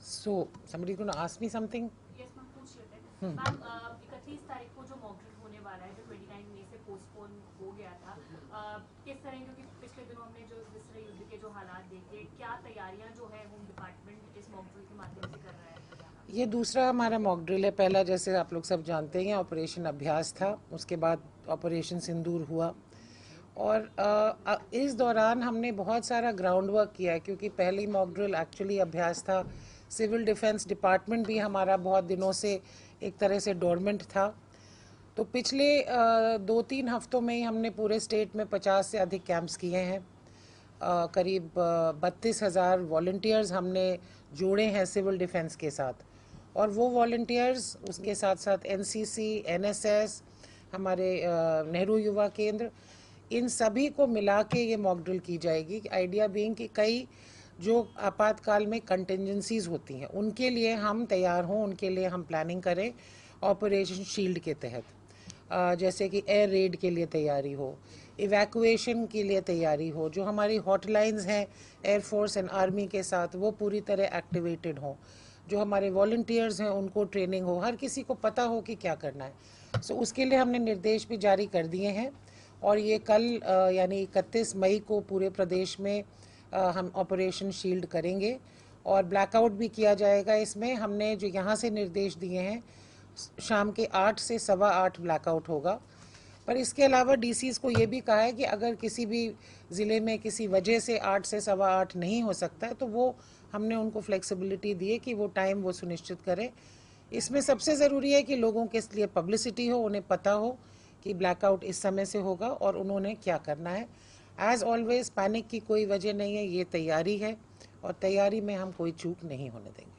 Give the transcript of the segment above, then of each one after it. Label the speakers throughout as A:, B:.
A: So, somebody is going to ask me something?
B: Yes ma'am पूछ लेते हैं ma'am 31 तारीख को जो मॉक ड्रिल होने वाला है जो 29 मई से पोस्टपोन हो गया था किस तरह क्योंकि पिछले दिनों हमने जो विश्व युद्ध के जो हालात देखे क्या तैयारियां जो है होम डिपार्टमेंट इस मॉक ड्रिल के माध्यम से कर रहा है
A: ये दूसरा हमारा मॉक ड्रिल है। पहला जैसे आप लोग सब जानते हैं ऑपरेशन अभ्यास था, उसके बाद ऑपरेशन सिंदूर हुआ और इस दौरान हमने बहुत सारा ग्राउंड वर्क किया है क्योंकि पहली मॉक ड्रिल एक्चुअली अभ्यास था। सिविल डिफेंस डिपार्टमेंट भी हमारा बहुत दिनों से एक तरह से डोरमेंट था। तो पिछले 2-3 हफ्तों में ही हमने पूरे स्टेट में 50 से अधिक कैंप्स किए हैं। करीब 32,000 वॉल्टियर्स हमने जोड़े हैं सिविल डिफेंस के साथ और वो वॉल्टियर्स उसके साथ साथ एनसीसी, एनएसएस, हमारे नेहरू युवा केंद्र, इन सभी को मिला के ये मॉक ड्रिल की जाएगी। आइडिया बीइंग कि कई जो आपातकाल में कंटिजेंसीज होती हैं उनके लिए हम तैयार हों, उनके लिए हम प्लानिंग करें ऑपरेशन शील्ड के तहत। जैसे कि एयर रेड के लिए तैयारी हो, इवैक्यूएशन के लिए तैयारी हो, जो हमारी हॉटलाइंस हैं एयरफोर्स एंड आर्मी के साथ वो पूरी तरह एक्टिवेटेड हों, जो हमारे वॉल्टियर्स हैं उनको ट्रेनिंग हो, हर किसी को पता हो कि क्या करना है। सो उसके लिए हमने निर्देश भी जारी कर दिए हैं और ये कल यानी 31 मई को पूरे प्रदेश में हम ऑपरेशन शील्ड करेंगे और ब्लैकआउट भी किया जाएगा। इसमें हमने जो यहाँ से निर्देश दिए हैं शाम के 8 से 8:15 ब्लैकआउट होगा। पर इसके अलावा डीसीज को ये भी कहा है कि अगर किसी भी ज़िले में किसी वजह से 8 से 8:15 नहीं हो सकता है तो वो हमने उनको फ्लेक्सिबिलिटी दी है कि वो टाइम वो सुनिश्चित करें। इसमें सबसे ज़रूरी है कि लोगों के लिए पब्लिसिटी हो, उन्हें पता हो कि ब्लैकआउट इस समय से होगा और उन्होंने क्या करना है। एज़ ऑलवेज पैनिक की कोई वजह नहीं है, ये तैयारी है और तैयारी में हम कोई चूक नहीं होने देंगे।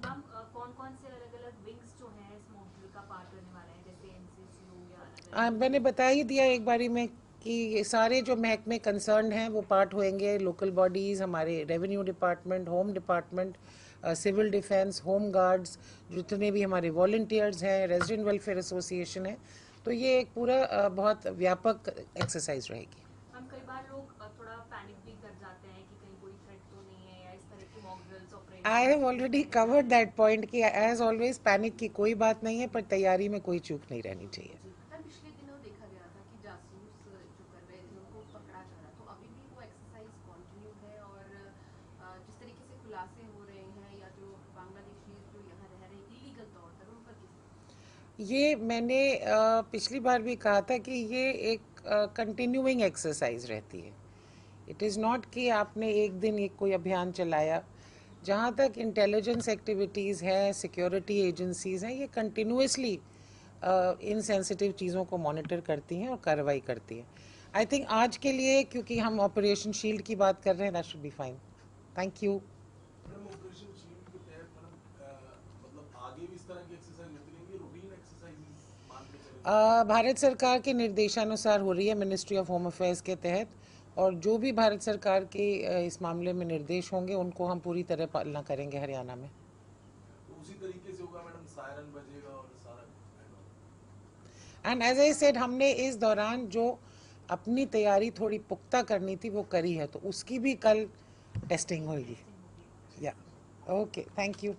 B: मैम कौन कौन से अलग अलग विंग्स जो हैं इस मॉक ड्रिल का पार्ट होने वाले हैं जैसे एनसीसी हो गया अलग अलग
A: मैंने बता ही दिया एक बारी में कि ये सारे जो महकमे कंसर्न हैं वो पार्ट होंगे। लोकल बॉडीज़, हमारे revenue department, home department, civil defence, home guards, जितने भी हमारे वॉल्टियर्स हैं, रेजिडेंट वेलफेयर एसोसिएशन है। तो ये एक पूरा बहुत व्यापक एक्सरसाइज रहेगी।
B: हम कई बार लोग थोड़ा पैनिक भी कर जाते हैं कि कहीं कोई थ्रेट तो नहीं है या इस तरह की mock drills
A: I have
B: operations
A: already covered that point कि एज ऑलवेज पैनिक की कोई बात नहीं है, पर तैयारी में कोई चूक नहीं रहनी चाहिए।
C: मैम पिछले दिनों देखा गया था कि जासूस जो कर रहे थे उनको पकड़ा जा रहा, तो अभी भी वो एक्सरसाइज कंटिन्यू है और जिस तरीके से खुलासे हो रहे हैं या जो बांग्लादेशी जो यहाँ रह रहे हैं इलीगल तौर पर उन पर
A: ये मैंने पिछली बार भी कहा था कि ये एक कंटिन्यूइंग एक्सरसाइज रहती है। इट इज़ नॉट कि आपने एक दिन एक कोई अभियान चलाया। जहाँ तक इंटेलिजेंस एक्टिविटीज़ हैं, सिक्योरिटी एजेंसीज़ हैं, ये कंटिन्यूसली इन सेंसिटिव चीज़ों को मॉनिटर करती हैं और कार्रवाई करती हैं। आई थिंक आज के लिए क्योंकि हम ऑपरेशन शील्ड की बात कर रहे हैं, that should be fine. Thank you.
D: Operation shield के तहत मतलब आगे भी इस तरह की एक्सरसाइज होती रहेंगी, रूटीन एक्सरसाइज मान के चलेंगे?
A: भारत सरकार के निर्देशानुसार हो रही है मिनिस्ट्री ऑफ होम अफेयर्स के तहत, और जो भी भारत सरकार के इस मामले में निर्देश होंगे उनको हम पूरी तरह पालना करेंगे हरियाणा में।
D: तो उसी तरीके से होगा मैडम, सायरन बजेगा और सारा।
A: एंड एज आई सेड, हमने इस दौरान जो अपनी तैयारी थोड़ी पुख्ता करनी थी वो करी है, तो उसकी भी कल टेस्टिंग होगी। या ओके, थैंक यू।